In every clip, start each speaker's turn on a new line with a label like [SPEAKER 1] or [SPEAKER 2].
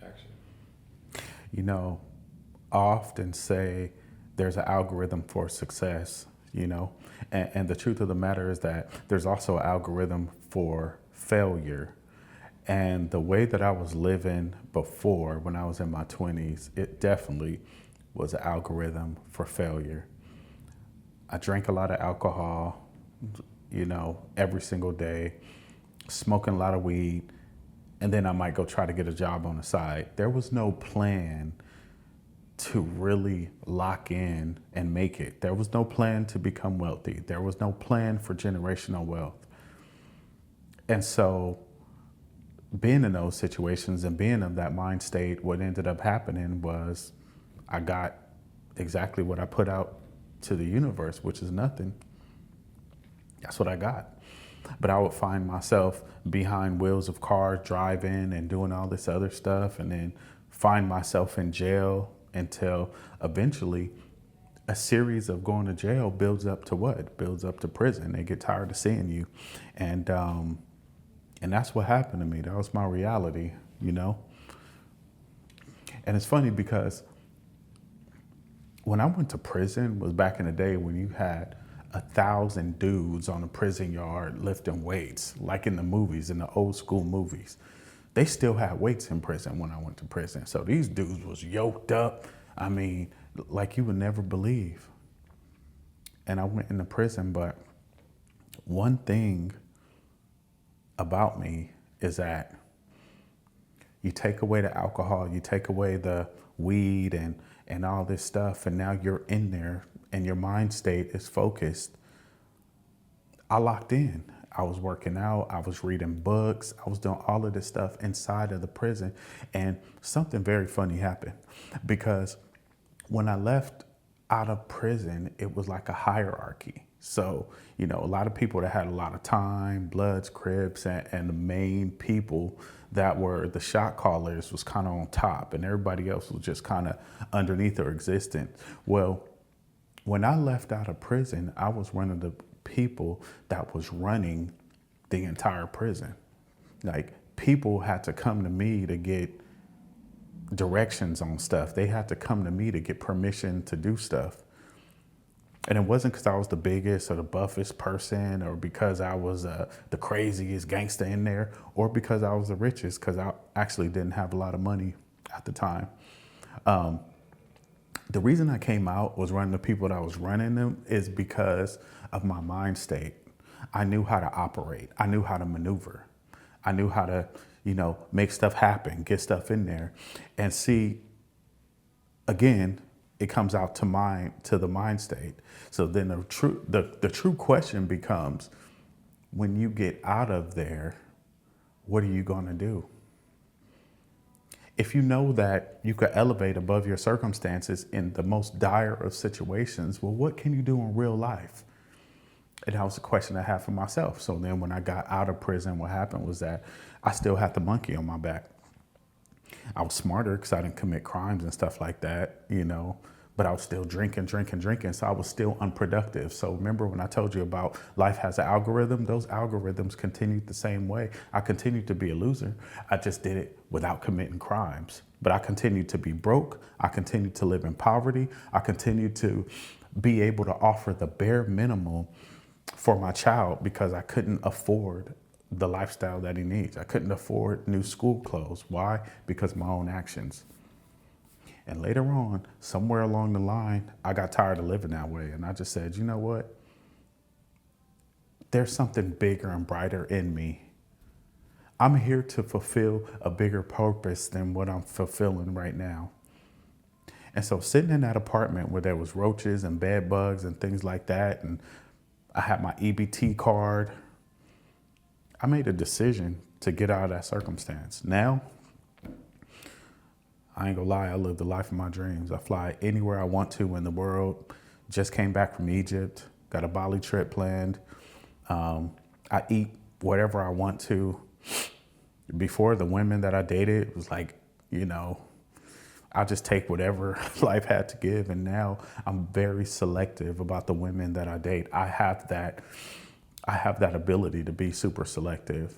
[SPEAKER 1] action?
[SPEAKER 2] You know, I often say there's an algorithm for success, and the truth of the matter is that there's also an algorithm for failure. And the way that I was living before when I was in my 20s, it definitely was an algorithm for failure. I drank a lot of alcohol, every single day, smoking a lot of weed, and then I might go try to get a job on the side. There was no plan to really lock in and make it. There was no plan to become wealthy. There was no plan for generational wealth. And so, being in those situations and being in that mind state, what ended up happening was I got exactly what I put out to the universe, which is nothing. That's what I got. But I would find myself behind wheels of cars, driving and doing all this other stuff, and then find myself in jail until eventually a series of going to jail builds up to what? Builds up to prison. They get tired of seeing you. And that's what happened to me. That was my reality, you know? And it's funny because when I went to prison was back in the day when you had 1,000 dudes on a prison yard lifting weights, like in the movies, in the old school movies. They still had weights in prison when I went to prison. So these dudes was yoked up. I mean, like you would never believe. And I went into prison, but one thing about me is that you take away the alcohol, you take away the weed and all this stuff, and now you're in there and your mind state is focused. I locked in. I was working out, I was reading books, I was doing all of this stuff inside of the prison. And something very funny happened because when I left out of prison, it was like a hierarchy. So, a lot of people that had a lot of time, Bloods, Crips, and the main people that were the shot callers was kind of on top, and everybody else was just kind of underneath or existent. Well, when I left out of prison, I was one of the people that was running the entire prison. Like, people had to come to me to get directions on stuff. They had to come to me to get permission to do stuff. And it wasn't because I was the biggest or the buffest person or because I was the craziest gangster in there or because I was the richest, because I actually didn't have a lot of money at the time. The reason I came out was running the people that I was running them is because of my mind state. I knew how to operate. I knew how to maneuver. I knew how to, make stuff happen, get stuff in there. And see, again, it comes out to the mind state. So then the true question becomes, when you get out of there, what are you going to do? If you know that you could elevate above your circumstances in the most dire of situations, well, what can you do in real life? And that was the question I had for myself. So then when I got out of prison, what happened was that I still had the monkey on my back. I was smarter because I didn't commit crimes and stuff like that, but I was still drinking. So I was still unproductive. So remember when I told you about life has an algorithm, those algorithms continued the same way. I continued to be a loser. I just did it without committing crimes. But I continued to be broke. I continued to live in poverty. I continued to be able to offer the bare minimum for my child because I couldn't afford the lifestyle that he needs. I couldn't afford new school clothes. Why? Because of my own actions. And later on, somewhere along the line, I got tired of living that way. And I just said, you know what? There's something bigger and brighter in me. I'm here to fulfill a bigger purpose than what I'm fulfilling right now. And so sitting in that apartment where there was roaches and bed bugs and things like that, and I had my EBT card, I made a decision to get out of that circumstance. Now, I ain't gonna lie, I live the life of my dreams. I fly anywhere I want to in the world. Just came back from Egypt, got a Bali trip planned. I eat whatever I want to. Before, the women that I dated was like, I just take whatever life had to give. And now I'm very selective about the women that I date. I have that ability to be super selective.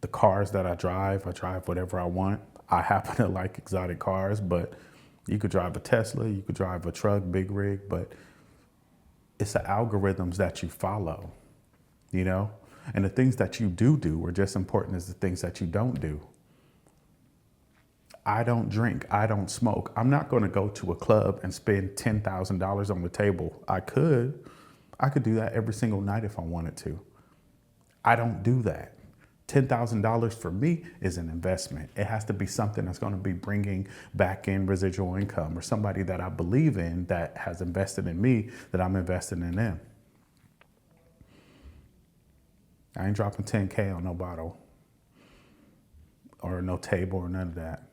[SPEAKER 2] The cars that I drive whatever I want. I happen to like exotic cars, but you could drive a Tesla, you could drive a truck, big rig, but it's the algorithms that you follow, you know? And the things that you do are just important as the things that you don't do. I don't drink, I don't smoke. I'm not gonna go to a club and spend $10,000 on the table. I could do that every single night if I wanted to. I don't do that. $10,000 for me is an investment. It has to be something that's going to be bringing back in residual income, or somebody that I believe in that has invested in me, that I'm investing in them. I ain't dropping 10K on no bottle or no table or none of that.